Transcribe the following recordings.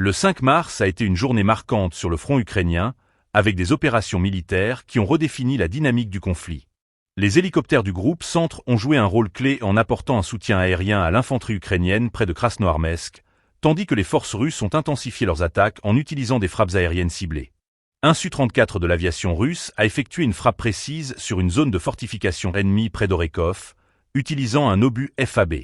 Le 5 mars a été une journée marquante sur le front ukrainien, avec des opérations militaires qui ont redéfini la dynamique du conflit. Les hélicoptères du groupe Centre ont joué un rôle clé en apportant un soutien aérien à l'infanterie ukrainienne près de Krasnoarmeysk, tandis que les forces russes ont intensifié leurs attaques en utilisant des frappes aériennes ciblées. Un Su-34 de l'aviation russe a effectué une frappe précise sur une zone de fortification ennemie près d'Orekov, utilisant un obus FAB.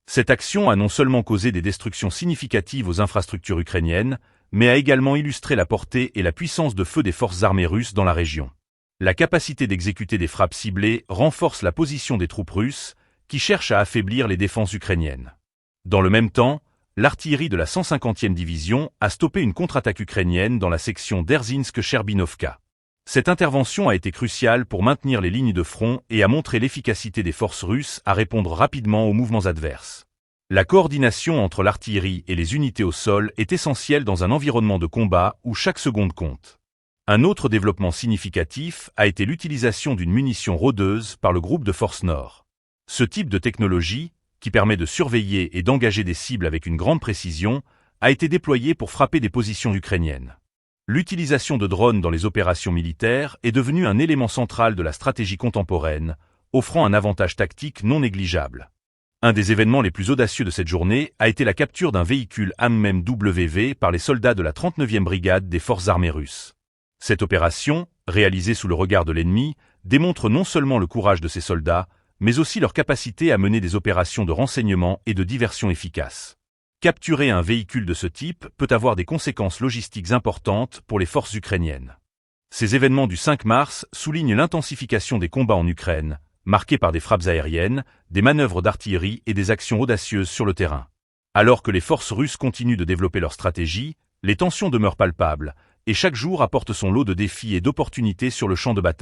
Cette action a non seulement causé des destructions significatives aux infrastructures ukrainiennes, mais a également illustré la portée et la puissance de feu des forces armées russes dans la région. La capacité d'exécuter des frappes ciblées renforce la position des troupes russes, qui cherchent à affaiblir les défenses ukrainiennes. Dans le même temps, l'artillerie de la 150e division a stoppé une contre-attaque ukrainienne dans la section d'Erzinsk-Cherbinovka. Cette intervention a été cruciale pour maintenir les lignes de front et a montré l'efficacité des forces russes à répondre rapidement aux mouvements adverses. La coordination entre l'artillerie et les unités au sol est essentielle dans un environnement de combat où chaque seconde compte. Un autre développement significatif a été l'utilisation d'une munition rôdeuse par le groupe de forces Nord. Ce type de technologie, qui permet de surveiller et d'engager des cibles avec une grande précision, a été déployé pour frapper des positions ukrainiennes. L'utilisation de drones dans les opérations militaires est devenue un élément central de la stratégie contemporaine, offrant un avantage tactique non négligeable. Un des événements les plus audacieux de cette journée a été la capture d'un véhicule AMMEM-WV par les soldats de la 39e brigade des forces armées russes. Cette opération, réalisée sous le regard de l'ennemi, démontre non seulement le courage de ces soldats, mais aussi leur capacité à mener des opérations de renseignement et de diversion efficaces. Capturer un véhicule de ce type peut avoir des conséquences logistiques importantes pour les forces ukrainiennes. Ces événements du 5 mars soulignent l'intensification des combats en Ukraine, marqués par des frappes aériennes, des manœuvres d'artillerie et des actions audacieuses sur le terrain. Alors que les forces russes continuent de développer leur stratégie, les tensions demeurent palpables, et chaque jour apporte son lot de défis et d'opportunités sur le champ de bataille.